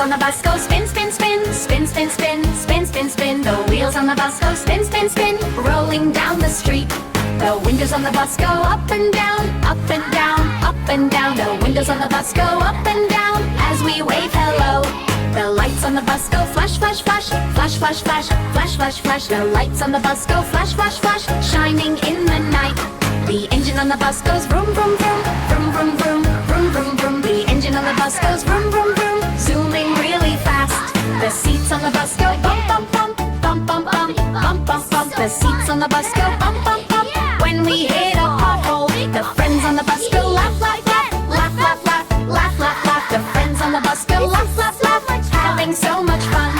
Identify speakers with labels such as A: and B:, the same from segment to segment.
A: on the bus go spin, spin, spin, spin, spin, spin, spin, spin, spin. The wheels on the bus go spin, spin, spin, rolling down the street. The windows on the bus go up and down, up and down, up and down. The windows on the bus go up and down as we wave hello. The lights on the bus go flash, flash, flash, flash, flash, flash, flash, flash, flash. The lights on the bus go flash, flash, flash, shining in the night. The engine on the bus goes vroom, vroom, vroom, vroom, vroom, vroom, vroom, vroom, vroom. The engine on the bus goes vroom, vroom, vroom, zooming really fast. The seats on the bus go bump, bump, bump, bump, bump, bump, bump, bump, bump. The seats on the bus go bump, bump, bump. When we hit a pothole, the friends on the bus go laugh, laugh, laugh, laugh, laugh, laugh, laugh, laugh, laugh. The friends on the bus go laugh, laugh, laugh, having so much fun.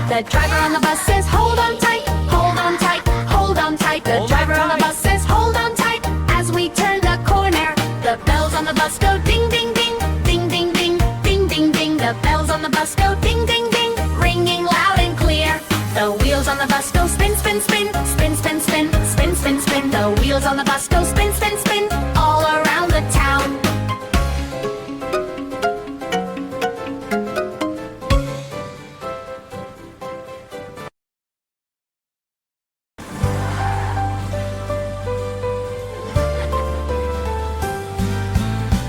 A: The driver on the bus says, hold on tight, hold on tight, hold on tight. The driver on the bus says, hold on tight. As we turn the corner, the bells on the bus go ding, ding, ding, ding, ding, ding, ding, ding, ding. The bells on the bus go ding, ding, ding, ringing loud and clear. The wheels on the bus go spin, spin, spin, spin, spin, spin, spin, spin, spin. The wheels on the bus go spin, spin, spin, all around the town.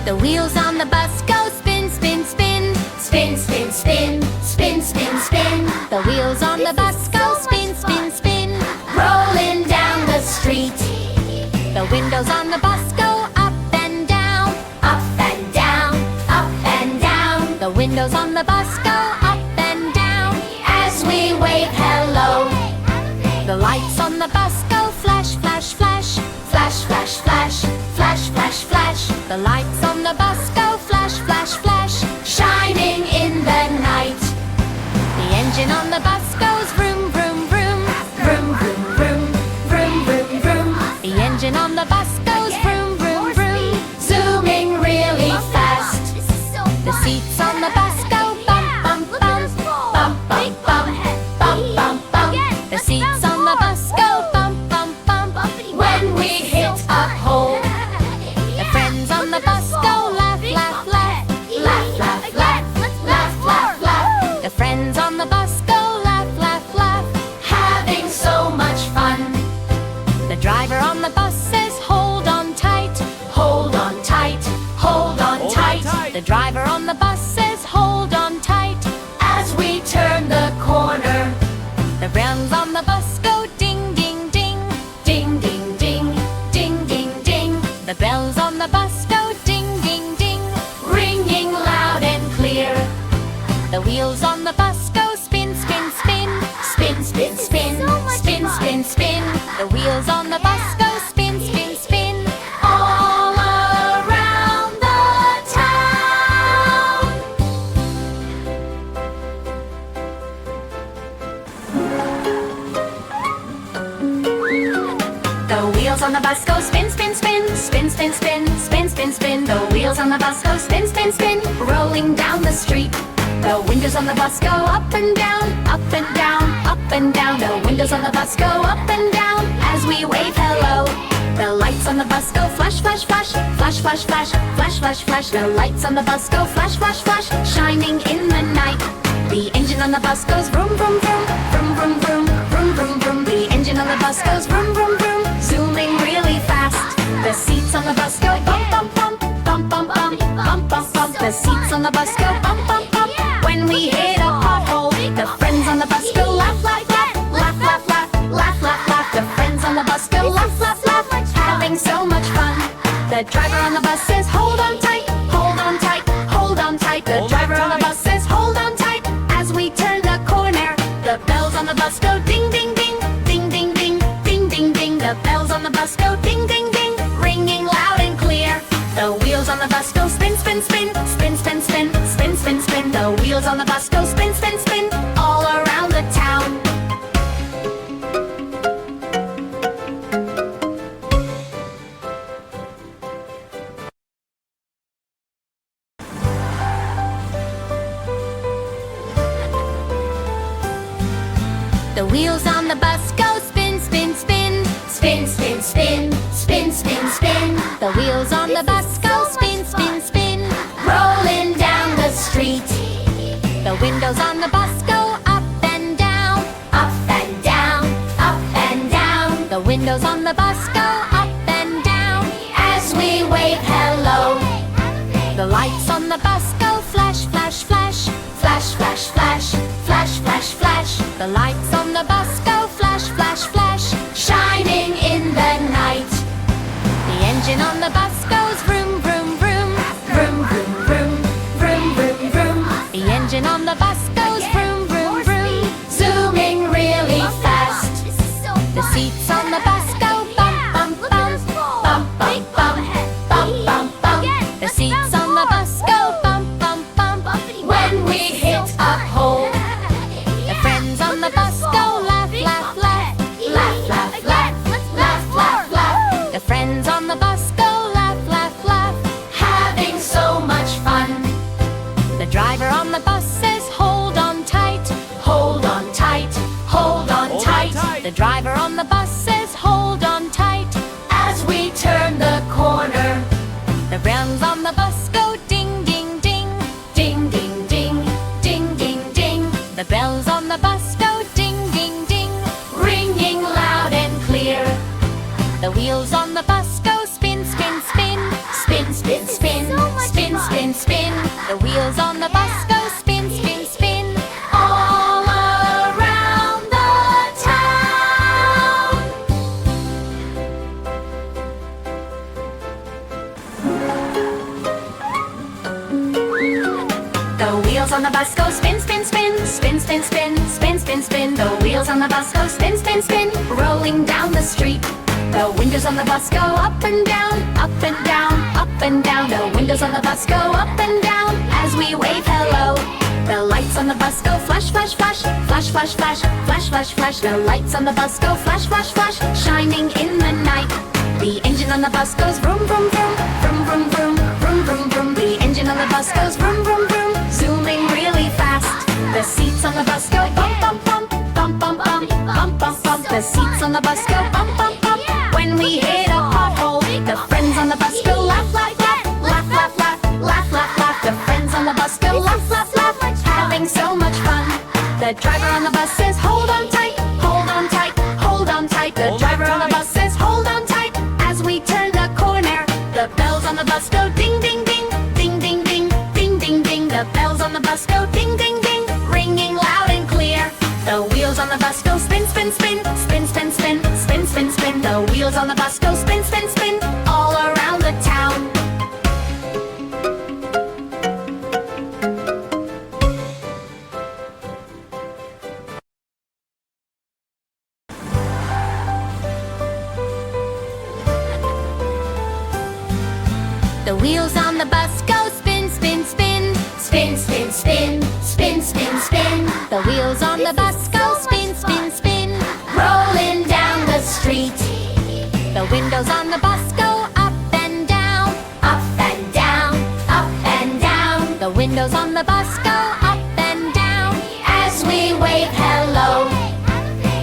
A: The wheels on the bus go spin, spin, spin, spin, spin, spin, spin, spin, spin. The wheels on the bus go spin, spin, spin, rolling down the street. The windows on the bus go up and down, up and down, up and down. The windows on the bus go up and down as we wave hello. The lights on the bus go flash, flash, flash, flash, flash, flash, flash, flash, flash. The lights on the bus go flash, flash, flash, shining in the night. The engine on the bus goes vroom, vroom, vroom, vroom, vroom, vroom, vroom, vroom, vroom. The engine on the bus goes vroom, vroom, vroom, zooming really fast. The seats on the bus go bump, bump, bump, bump, bump, bump, bump, bump, bump. The seats on the bus go bump, bump, bump when we hit a hole. The friends on the bus go laugh, laugh, laugh, laugh, laugh, laugh, laugh, laugh, laugh. The friends on the bus go laugh, laugh, laugh, having so much fun. The driver on the bus says, hold on tight, hold on tight, hold on tight. The driver on the bus says, hold on tight, as we turn the corner. The bells on the bus go ding, ding, ding, ding, ding, ding, ding, ding, ding. The bells on the bus go ding, ding, ding, ringing loud and clear. The wheels on the bus go spin, spin, spin, spin, spin, spin, spin, spin, spin. The wheels on the bus go spin, spin, spin, all around the town. The wheels on the bus go spin, spin, spin, spin, spin, spin, spin, spin, spin. The wheels on the bus go spin, spin, spin, rolling down the street. The windows on the bus go up and down, up and down, up and down. The windows on the bus go up and down as we wave hello. The lights on the bus go flash, flash, flash, flash, flash, flash, flash, flash, flash. The lights on the bus go flash, flash, flash, shining in the night. The engine on the bus goes vroom, vroom, vroom, vroom, vroom, vroom, vroom, vroom, vroom. The engine on the bus goes vroom, vroom, vroom, zooming really fast. The seats on the bus go bump, bump, bump, bump, bump, bump, bump, bump, bump. The seats on the bus go bump, bump, bump. When we hit a pothole, the friends on the bus go laugh, laugh, laugh, laugh, laugh, laugh, laugh, laugh, laugh. The friends on the bus go laugh, laugh, laugh, having so much fun. The driver on the bus says, hold on tight, hold on tight, hold on tight. The driver on the bus says, hold on tight. As we turn the corner, the bells on the bus go ding, ding, ding, ding, ding, ding, ding, ding, ding. The bells on the bus go ding, ding, ding, ringing loud and clear. The wheels on the bus go spin, spin, spin, spin, spin, spin, spin, spin, spin. The wheels on the bus go spin, spin, spin, all around the town. The wheels on the bus go spin, spin, spin, spin, spin, spin, spin, spin, spin. The wheels on the bus go spin, spin, spin, rolling down the street. The windows lights on the bus go flash, flash, flash. Flash, flash, flash. Flash, flash, flash. The lights on the bus go flash, flash, flash. Shining in the night. The engine on the bus goes vroom, vroom, vroom. Vroom, vroom, vroom. Vroom, vroom, vroom. The engine on the bus goes vroom, vroom, vroom. Zooming really fast. The seats on the bus go bump, bump, bump. Bump, bump, bump. Bump, bump, bump. The seats on the bus go bump, bump, bump. When we hit a pole, the friends on the bus go laugh, laugh, laugh. Laugh, laugh, laugh. Laugh, laugh, laugh. The friends on the bus go laugh, laugh, laugh. Having so much fun. The driver on the bus says hold on tight. Hold on tight. Hold on tight. The driver on the bus says hold on tight. As we turn the corner, the bells on the bus go ding, ding, ding. Ding, ding, ding. Ding, ding, ding. The bells on the bus go ding, ding, ding. Ringing loud and clear. The wheels on the bus go spin, spin, spin. Spin, spin, spin. Spin, spin, spin. The wheels on the bus go spin, spin, spin. All around the town. The wheels on the bus go spin, spin, spin. Spin, spin, spin. Spin, spin, spin. The wheels on the bus go spin, spin, spin. Rolling down the street. The windows on the bus go up and down, up and down, up and down. The windows on the bus go up and down as we wave hello. The lights on the bus go flash, flash, flash. Flash, flash, flash. Flash, flash, flash. The lights on the bus go flash, flash, flash. Shining in the night. The engine on the bus goes vroom, vroom, vroom. Vroom, vroom, vroom. Vroom, vroom, vroom. The engine on the bus goes vroom, vroom, vroom. Zooming really fast. The seats on the bus go bump, bump, bump. Bump, bump, bump. Bump, bump, bump. The seats on the bus go bump, bump, bump. When we hit a pothole, the friends on the bus go laugh, laugh, laugh. Laugh, laugh, laugh. Laugh, laugh, laugh. The friends on the bus go laugh, laugh, laugh. Having so much fun. The driver on the bus says hold on tight. Hold on tight. Hold on tight. The driver on the bus says hold on tight. As we turn the corner, the bells on the bus go ding, ding, ding. Ding, ding, ding. Ding, ding, ding. The bells on the bus go ding, ding, ding. Ringing loud and clear. The wheels on the bus go spin, spin, spin. Spin, spin, spin. Spin, spin, spin. The wheels on the bus go spin, spin, spin. All around the town. The wheels on the bus go spin, spin, spin. Spin, spin, spin. Spin, spin, spin. The wheels on the bus go spin, spin, spin. Rolling down the street. The windows on the bus go up and down. Up and down. Up and down. The windows on the bus go up and down as we wave hello.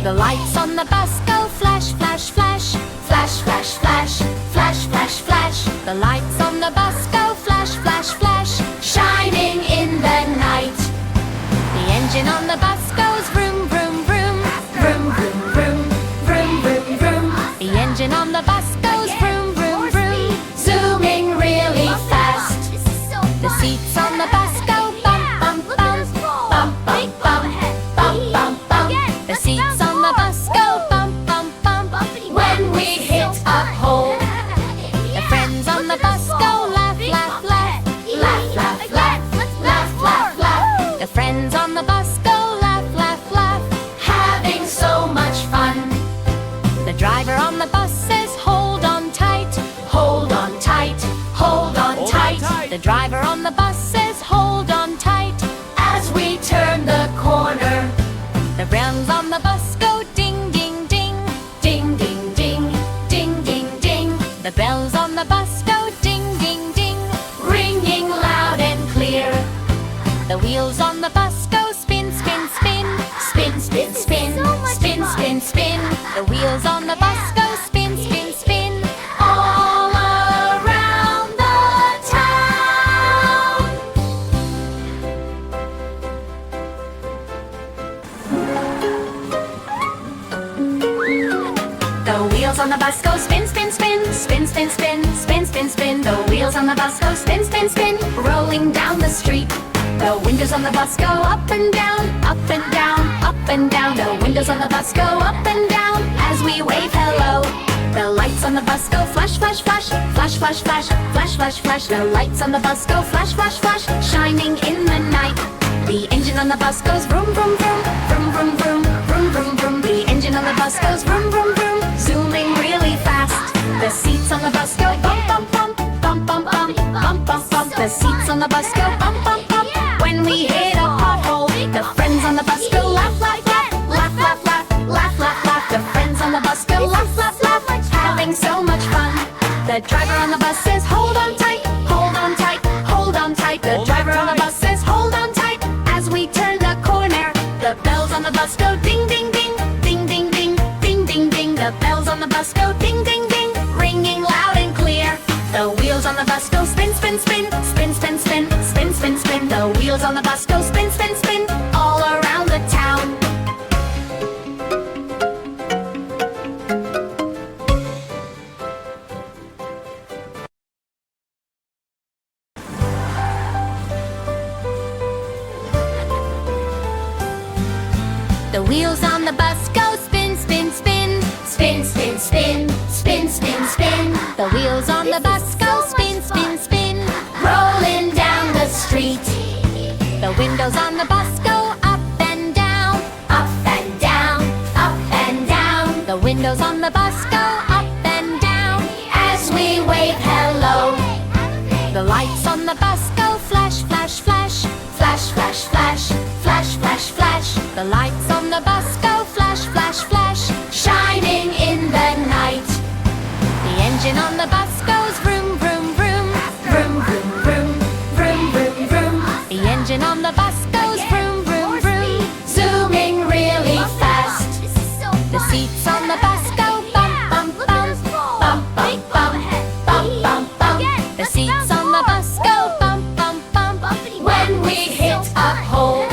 A: The lights on the bus go flash, flash, flash. Flash, flash, flash. Flash, flash, flash. The lights on the bus go flash, flash, flash. Shining in the night. The engine on the bus goes vroom, vroom, vroom. Vroom, vroom, vroom. Vroom, vroom, vroom. The engine on the bus goes vroom, vroom, vroom. Zooming really fast. The seats on the bus go bump, bump, bump. Bump, bump, bump. Bump, bump, bump. The seats on the bus go bump, bump, bump. When we hit a pole, the friends on the bus go laugh, laugh, laugh. Laugh, laugh, laugh. Laugh, laugh, laugh. The friends on the bus go laugh, laugh, laugh. Having so much fun. The driver on the bus says hold on tight. Hold on tight. Hold on tight. The driver on the bus says hold on tight. As we turn the corner, the bells on the bus go ding, ding, ding. Ding, ding, ding. Ding, ding, ding. The bells on the bus go ding, ding, ding. Ringing loud and clear. The wheels on the bus go spin, spin, spin. Spin, spin, spin. Spin, spin, spin. The wheels on the bus go spin, spin, spin. All around the town. The wheels on the bus go spin, spin, spin. Spin, spin, spin. Spin, spin, spin. The wheels on the bus go spin, spin, spin, spin, rolling down the street. The windows on the bus go up and down, up and down, up and down. The windows on the bus go up and down as we wave hello. The lights on the bus go flash, flash, flash, flash, flash, flash, flash, flash, flash. The lights on the bus go flash, flash, flash, shining in the night. The engine on the bus goes vroom, vroom, vroom, vroom, vroom, vroom, vroom, vroom, vroom. The engine on the bus goes vroom, vroom, vroom, zooming really fast. The seats on the bus go bump, bump, bump, bump, bump, bump, bump, bump, bump. The seats on the bus go bump, bump, bump. When we hit a pothole, the friends on the bus go laugh, laugh, laugh, laugh, laugh, laugh, laugh, laugh, laugh. The friends on the bus go laugh, laugh, laugh, having so much fun. The driver on the bus says, hold on tight, hold on tight, hold on tight. The driver on the bus says, hold on tight. As we turn the corner, the bells on the bus go ding, ding, ding, ding, ding, ding, ding, ding, ding. The bells on the bus go ding, ding, ding, ringing loud and clear. The wheels on the bus go spin, spin, spin, spin, spin, spin, spin, spin, spin. The wheels on the bus go spin, spin, spin, all around the town. The wheels on the bus go spin, spin, spin, spin, spin, spin, spin, spin, spin. The wheels on the bus go spin, spin, spin, rolling down the street. The windows on the bus go up and down, up and down, up and down. The windows on the bus go up and down as we wave hello. The lights on the bus go flash, flash, flash, flash, flash, flash, flash, flash, flash. The lights on the bus go flash, flash, flash, shining in the night. The engine on the bus goes vroom, vroom, vroom, vroom, vroom, vroom, vroom, vroom, vroom. The engine on the bus goes vroom, vroom, vroom, zooming really fast. The seats on the bus go bump, bump, bump, bump, bump, bump, bump, bump, bump. The seats on the bus go bump, bump, bump, when we hit a hole.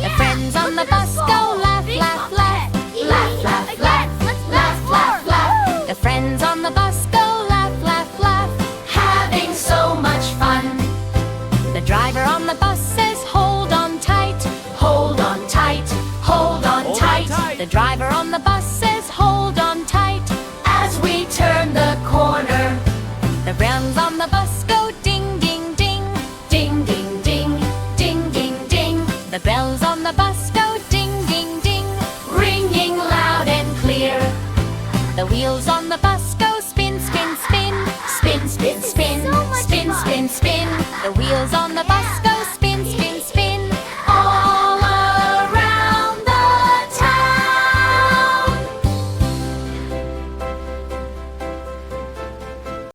A: The friends on the bus go laugh, laugh, laugh, laugh, laugh, laugh, laugh, laugh, laugh. The friends on the bus go laugh, laugh, laugh, having so much fun. The driver on the bus says, hold on tight, hold on tight, hold on tight. The driver on the bus says, hold on tight, as we turn the corner. The bells on the bus go ding, ding, ding, ding, ding, ding, ding, ding, ding. The bells on the bus go ding, ding, ding, ringing loud and clear. The wheels on the bus